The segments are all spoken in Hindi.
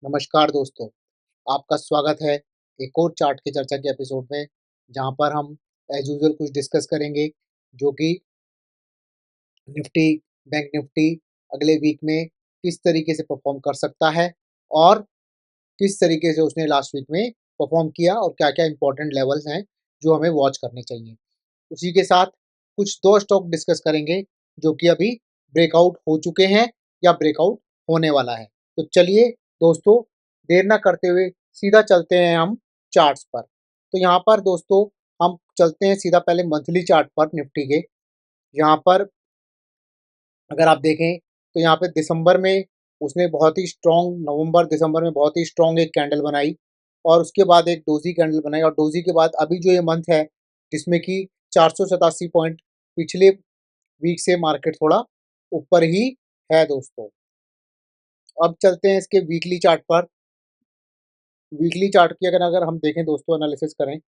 नमस्कार दोस्तों, आपका स्वागत है एक और चार्ट की चर्चा के एपिसोड में, जहाँ पर हम एज़ यूजुअल कुछ डिस्कस करेंगे, जो कि निफ्टी, बैंक निफ्टी अगले वीक में किस तरीके से परफ़ॉर्म कर सकता है और किस तरीके से उसने लास्ट वीक में परफ़ॉर्म किया और क्या-क्या इम्पोर्टेंट लेवल्स हैं, जो हमें वॉच करने चाहिए। उसी के साथ कुछ 2 स्टॉक डिस्कस करेंगे, जो कि अभी ब्रेकआउट हो चुके हैं या ब्रेकआउट होने वाला है। तो चलिए दोस्तों, देर ना करते हुए सीधा चलते हैं हम चार्ट्स पर। तो यहाँ पर दोस्तों हम चलते हैं सीधा पहले मंथली चार्ट पर निफ्टी के। यहाँ पर अगर आप देखें तो यहाँ पे दिसंबर में उसने बहुत ही स्ट्रॉन्ग नवंबर-दिसंबर में बहुत ही स्ट्रॉन्ग एक कैंडल बनाई और उसके बाद एक डोजी कैंडल बनाई और डोजी के बाद अभी जो ये मंथ है, जिसमें कि 487 पॉइंट पिछले वीक से मार्केट थोड़ा ऊपर ही है दोस्तों। अब चलते हैं इसके वीकली चार्ट पर। वीकली चार्ट की अगर अगर हम देखें दोस्तों, एनालिसिस करें,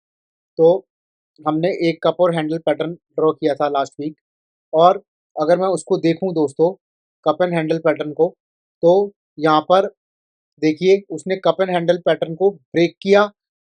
तो हमने एक कप और हैंडल पैटर्न ड्रॉ किया था लास्ट वीक और अगर मैं उसको देखूं दोस्तों, कप एंड हैंडल पैटर्न को, तो यहाँ पर देखिए उसने कप एंड हैंडल पैटर्न को ब्रेक किया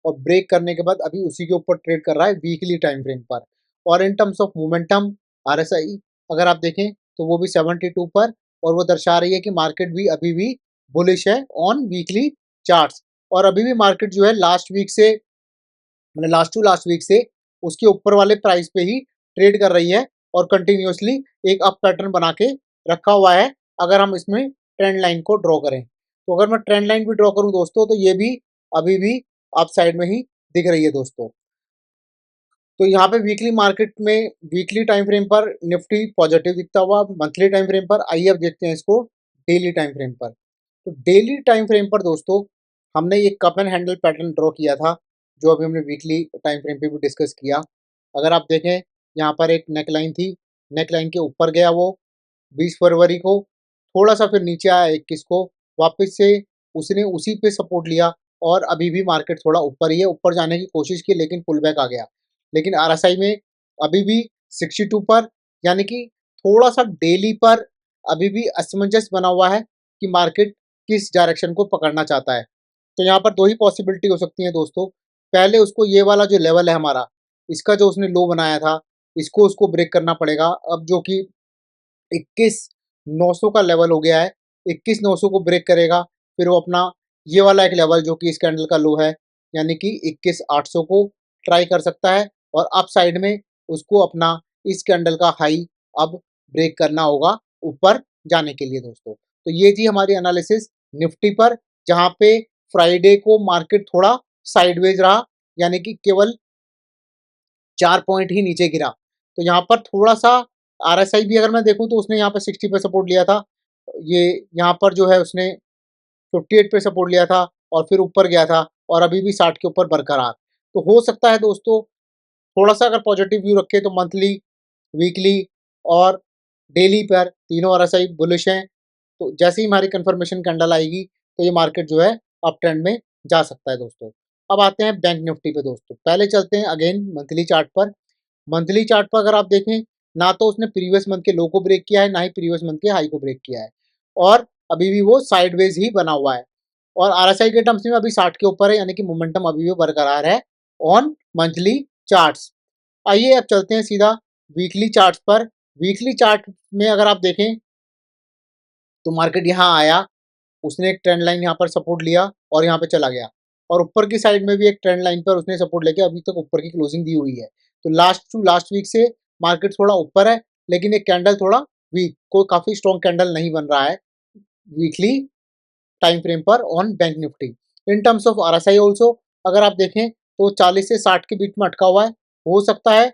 और ब्रेक करने के बाद अभी उसी के ऊपर ट्रेड कर रहा है वीकली टाइम फ्रेम पर। और in terms of momentum RSI अगर आप देखें तो वो भी 72 पर और वो दर्शा रही है कि मार्केट भी अभी भी बुलिश है ऑन वीकली चार्ट्स। और अभी भी मार्केट जो है लास्ट वीक से मतलब लास्ट टू लास्ट वीक से उसके ऊपर वाले प्राइस पे ही ट्रेड कर रही है और कंटिन्यूअसली एक अप पैटर्न बना के रखा हुआ है। अगर हम इसमें ट्रेंड लाइन को ड्रॉ करें, तो अगर मैं ट्रेंड लाइन भी ड्रॉ करूं दोस्तों, तो ये भी अभी भी अप साइड में ही दिख रही है दोस्तों। तो यहाँ पे वीकली मार्केट में वीकली टाइम फ्रेम पर निफ्टी पॉजिटिव दिखता हुआ, मंथली टाइम फ्रेम पर आइए अब देखते हैं इसको डेली टाइम फ्रेम पर। तो डेली टाइम फ्रेम पर दोस्तों हमने ये cup and handle pattern draw किया था, जो अभी हमने वीकली टाइम फ्रेम पे भी डिस्कस किया। अगर आप देखें यहाँ पर एक नेकलाइन थी, नेकलाइन के ऊपर गया वो 20 फरवरी को, थोड़ा सा फिर नीचे आया 21 को, वापस से उसने उसी पे सपोर्ट लिया और अभी भी मार्केट थोड़ा ऊपर ही है, ऊपर जाने की कोशिश की लेकिन पुल बैक आ गया। लेकिन आरएसआई में अभी भी 62 पर, यानी कि थोड़ा सा डेली पर अभी भी असमंजस बना हुआ है कि मार्केट किस डायरेक्शन को पकड़ना चाहता है। तो यहाँ पर दो ही पॉसिबिलिटी हो सकती है दोस्तों। पहले उसको ये वाला जो लेवल है हमारा, इसका जो उसने लो बनाया था, इसको उसको ब्रेक करना पड़ेगा। अब जो कि 21,900 का लेवल हो गया है, 21,900 को ब्रेक करेगा, फिर वो अपना ये वाला एक लेवल जो कि इस कैंडल का लो है, यानी कि 21,800 को ट्राई कर सकता है और अप साइड में उसको अपना इस कैंडल का हाई अब ब्रेक करना होगा ऊपर जाने के लिए दोस्तों। तो ये थी हमारी एनालिसिस निफ्टी पर, जहाँ पे फ्राइडे को मार्केट थोड़ा साइडवेज रहा, यानी कि केवल 4 पॉइंट ही नीचे गिरा। तो यहाँ पर थोड़ा-सा आरएसआई भी अगर मैं देखूँ तो उसने यहाँ पे 60 पे सपोर्ट लिया था। ये यहाँ पर जो है उसने 58 पे सपोर्ट लिया था और फिर ऊपर गया था और अभी भी 60 के ऊपर बरकरार। तो हो सकता है दोस्तों, थोड़ा-सा अगर पॉजिटिव व्यू रखें तो मंथली, वीकली और डेली पर तीनों आरएसआई बुलिश हैं। तो जैसे ही हमारी कंफर्मेशन कैंडल आएगी, तो ये मार्केट जो है अप ट्रेंड में जा सकता है दोस्तों। अब आते हैं बैंक निफ्टी पे दोस्तों। पहले चलते हैं अगेन मंथली चार्ट पर। मंथली चार्ट पर अगर आप देखें, ना तो उसने प्रीवियस मंथ के लो को ब्रेक किया है, ना ही प्रीवियस मंथ के हाई को ब्रेक किया है और अभी भी वो साइडवेज ही बना हुआ है और आरएसआई के टर्म्स में अभी 60 के ऊपर है, यानी कि मोमेंटम अभी भी बरकरार है ऑन मंथली चार्ट्स। आइए अब चलते हैं सीधा वीकली चार्ट्स पर। वीकली चार्ट में अगर आप देखें तो मार्केट यहाँ आया, उसने एक ट्रेंड लाइन यहाँ पर सपोर्ट लिया और यहाँ पे चला गया और ऊपर की साइड में भी एक ट्रेंड लाइन पर उसने सपोर्ट लेके अभी तक ऊपर की क्लोजिंग दी हुई है। तो लास्ट टू लास्ट वीक से मार्केट थोड़ा ऊपर है, लेकिन एक कैंडल थोड़ा वीक, कोई काफ़ी स्ट्रॉन्ग कैंडल नहीं बन रहा है वीकली टाइम फ्रेम पर on bank Nifty. In terms of RSI also अगर आप देखें तो 40 से 60 के बीच में अटका हुआ है। हो सकता है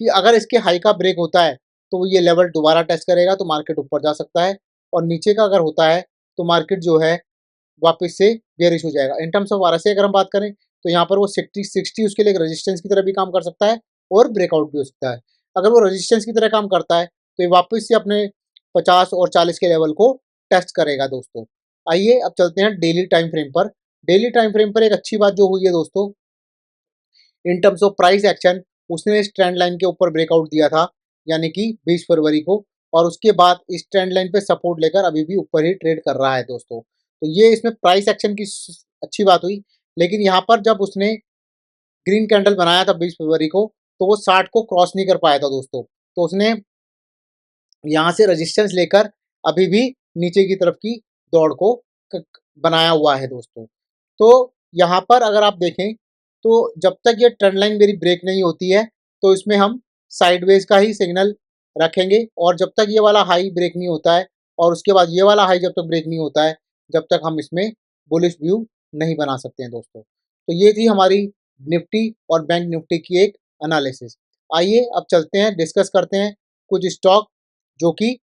कि अगर इसके हाई का ब्रेक होता है तो ये लेवल दोबारा टेस्ट करेगा तो मार्केट ऊपर जा सकता है और नीचे का अगर होता है तो मार्केट जो है वापस से बेयरिश हो जाएगा। इन टर्म्स ऑफ आरएसआई अगर हम बात करें तो यहाँ पर वो 60 उसके लिए एक रेजिस्टेंस की तरह भी काम कर सकता है और ब्रेकआउट भी हो सकता है। अगर वो रेजिस्टेंस की तरह काम करता है तो ये वापस से अपने 50 और 40 के लेवल को टेस्ट करेगा दोस्तों। आइए अब चलते हैं डेली टाइम फ्रेम पर। डेली टाइम फ्रेम पर एक अच्छी बात जो हुई है दोस्तों, in terms of price action, उसने इस ट्रेंड लाइन के ऊपर ब्रेकआउट दिया था, यानी कि 20 फरवरी को, और उसके बाद इस ट्रेंड लाइन पे सपोर्ट लेकर अभी भी ऊपर ही ट्रेड कर रहा है दोस्तों। तो ये इसमें प्राइस एक्शन की अच्छी बात हुई। लेकिन यहाँ पर जब उसने ग्रीन कैंडल बनाया था 20 फरवरी को, तो वो 60 को क्रॉस नहीं कर पाया था दोस्तों। तो उसने यहाँ से रेजिस्टेंस लेकर अभी भी नीचे की तरफ की दौड़ को बनाया हुआ है दोस्तों। तो यहाँ पर अगर आप देखें तो जब तक ये ट्रेंड लाइन मेरी ब्रेक नहीं होती है तो इसमें हम साइडवेज का ही सिग्नल रखेंगे, और जब तक ये वाला हाई ब्रेक नहीं होता है और उसके बाद ये वाला हाई जब तक ब्रेक नहीं होता है, जब तक हम इसमें बुलिश व्यू नहीं बना सकते हैं दोस्तों। तो ये थी हमारी निफ्टी और बैंक निफ्टी की एक एनालिसिस। आइए अब चलते हैं, डिस्कस करते हैं कुछ स्टॉक जो कि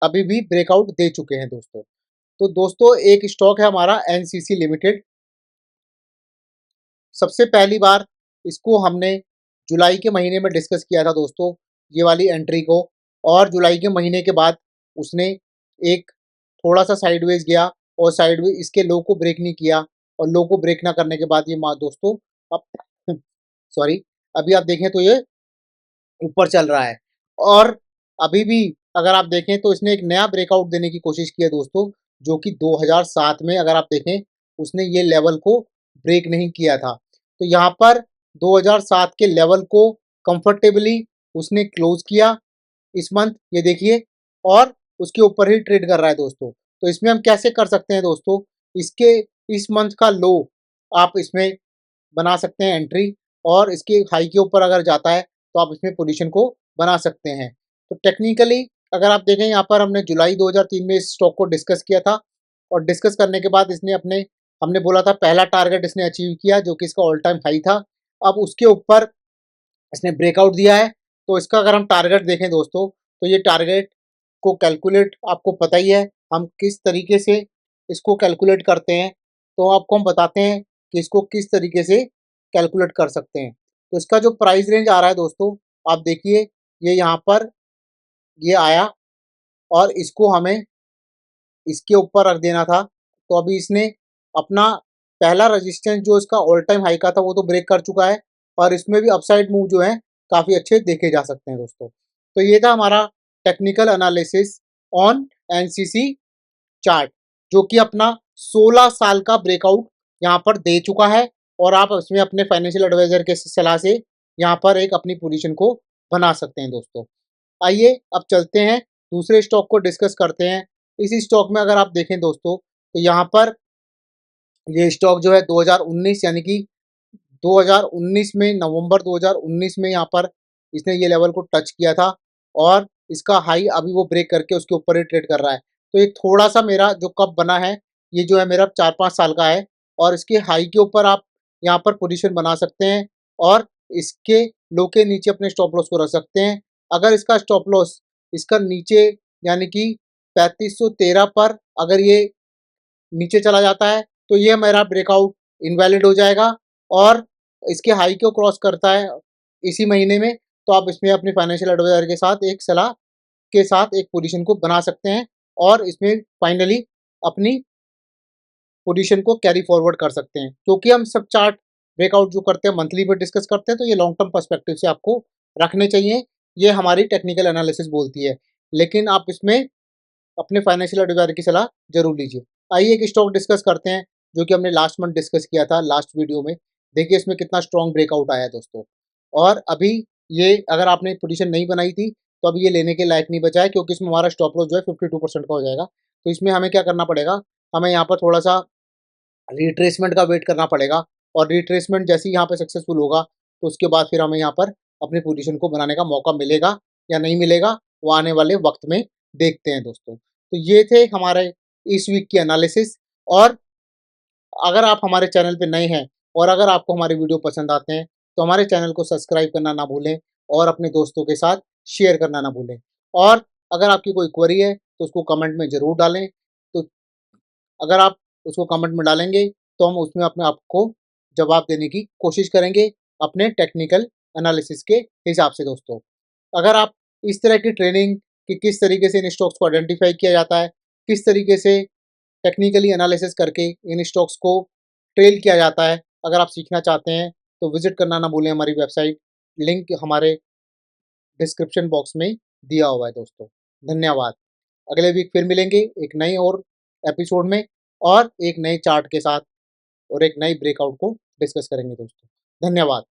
अभी भी ब्रेकआउट दे चुके हैं दोस्तों। तो दोस्तों एक स्टॉक है हमारा एनसीसी लिमिटेड। सबसे पहली बार इसको हमने जुलाई के महीने में डिस्कस किया था दोस्तों, ये वाली एंट्री को। और जुलाई के महीने के बाद उसने एक थोड़ा सा साइडवेज गया और साइडवेज इसके लो को ब्रेक नहीं किया, और लो को ब्रेक ना करने के बाद ये दोस्तों अब सॉरी, अभी आप देखें तो ये ऊपर चल रहा है। और अभी भी अगर आप देखें तो इसने एक नया ब्रेकआउट देने की कोशिश की है दोस्तों, जो कि 2007 में अगर आप देखें उसने ये लेवल को ब्रेक नहीं किया था। तो यहाँ पर 2007 के लेवल को कंफर्टेबली उसने क्लोज किया इस मंथ, ये देखिए, और उसके ऊपर ही ट्रेड कर रहा है दोस्तों। तो इसमें हम कैसे कर सकते हैं दोस्तों, इसके इस मंथ का लो आप इसमें बना सकते हैं एंट्री, और इसके हाई के ऊपर अगर जाता है तो आप इसमें पोजीशन को बना सकते हैं। तो टेक्निकली अगर आप देखें यहाँ पर हमने जुलाई 2003 में इस स्टॉक को डिस्कस किया था, और डिस्कस करने के बाद इसने अपने, हमने बोला था पहला टारगेट इसने अचीव किया जो कि इसका ऑल टाइम हाई था। अब उसके ऊपर इसने ब्रेकआउट दिया है। तो इसका अगर हम टारगेट देखें दोस्तों, तो ये टारगेट को कैलकुलेट आपको पता ही है हम किस तरीके से इसको कैलकुलेट करते हैं। तो आपको हम बताते हैं कि इसको किस तरीके से कैलकुलेट कर सकते हैं। तो इसका जो प्राइस रेंज आ रहा है दोस्तों, आप देखिए, ये यहाँ पर ये आया और इसको हमें इसके ऊपर रख देना था। तो अभी इसने अपना पहला रेजिस्टेंस जो इसका ऑल टाइम हाई का था वो तो ब्रेक कर चुका है, और इसमें भी अपसाइड मूव जो है काफ़ी अच्छे देखे जा सकते हैं दोस्तों। तो ये था हमारा technical analysis on NCC chart, जो कि अपना 16 साल का ब्रेकआउट यहाँ पर दे चुका है, और आप इसमें अपने फाइनेंशियल एडवाइजर के सलाह से यहाँ पर एक अपनी पोजीशन को बना सकते हैं दोस्तों। आइए अब चलते हैं दूसरे स्टॉक को डिस्कस करते हैं। इसी स्टॉक में अगर आप देखें दोस्तों, तो यहाँ पर ये स्टॉक जो है 2019 यानी कि 2019 में, नवंबर 2019 में यहाँ पर इसने ये लेवल को टच किया था, और इसका हाई अभी वो ब्रेक करके उसके ऊपर ही ट्रेड कर रहा है। तो ये थोड़ा सा मेरा जो कप बना है, ये जो है मेरा 4-5 साल का है, और इसके हाई के ऊपर आप यहाँ पर पोजीशन बना सकते हैं, और इसके लो के नीचे अपने स्टॉप लॉस को रख सकते हैं। अगर इसका स्टॉप लॉस इसका नीचे यानी कि 3513 पर अगर ये नीचे चला जाता है तो ये मेरा ब्रेकआउट इनवैलिड हो जाएगा, और इसके हाई को क्रॉस करता है इसी महीने में, तो आप इसमें अपने फाइनेंशियल एडवाइजर के साथ एक सलाह के साथ एक पोजीशन को बना सकते हैं, और इसमें फाइनली अपनी पोजीशन को कैरी फॉरवर्ड कर सकते हैं। क्योंकि हम सब चार्ट ब्रेकआउट जो करते हैं मंथली पे डिस्कस करते हैं, तो ये लॉन्ग टर्म पर्सपेक्टिव से आपको रखने चाहिए, ये हमारी टेक्निकल एनालिसिस बोलती है। लेकिन आप इसमें अपने फाइनेंशियल एडवाइजर की सलाह जरूर लीजिए। आइए एक स्टॉक डिस्कस करते हैं जो कि हमने लास्ट मंथ डिस्कस किया था लास्ट वीडियो में। देखिए इसमें कितना स्ट्रॉन्ग ब्रेकआउट आया है दोस्तों, और अभी ये अगर आपने पोजीशन नहीं बनाई थी तो अभी ये लेने के लायक नहीं बचा है, क्योंकि इसमें हमारा स्टॉप लॉस जो है 52% का हो जाएगा। तो इसमें हमें क्या करना पड़ेगा, हमें यहाँ पर थोड़ा सा रिट्रेसमेंट का वेट करना पड़ेगा, और रिट्रेसमेंट जैसे ही यहाँ पे सक्सेसफुल होगा तो उसके बाद फिर हमें यहाँ पर अपनी पोजीशन को बनाने का मौका मिलेगा या नहीं मिलेगा, वो आने वाले वक्त में देखते हैं दोस्तों। तो ये थे हमारे इस वीक की एनालिसिस। और अगर आप हमारे चैनल पे नए हैं और अगर आपको हमारे वीडियो पसंद आते हैं तो हमारे चैनल को सब्सक्राइब करना ना भूलें, और अपने दोस्तों के साथ शेयर करना ना भूलें। और अगर आपकी कोई क्वेरी है तो उसको कमेंट में ज़रूर डालें। तो अगर आप उसको कमेंट में डालेंगे तो हम उसमें अपने आपको जवाब देने की कोशिश करेंगे अपने टेक्निकल एनालिसिस के हिसाब से दोस्तों। अगर आप इस तरह की ट्रेनिंग कि किस तरीके से इन स्टॉक्स को आइडेंटिफाई किया जाता है, किस तरीके से टेक्निकली एनालिसिस करके इन स्टॉक्स को ट्रेल किया जाता है, अगर आप सीखना चाहते हैं तो विजिट करना ना भूलें हमारी वेबसाइट, लिंक हमारे डिस्क्रिप्शन बॉक्स में दिया हुआ है दोस्तों। धन्यवाद। अगले वीक फिर मिलेंगे एक नई और एपिसोड में और एक नए चार्ट के साथ और एक नई ब्रेकआउट को डिस्कस करेंगे दोस्तों। धन्यवाद।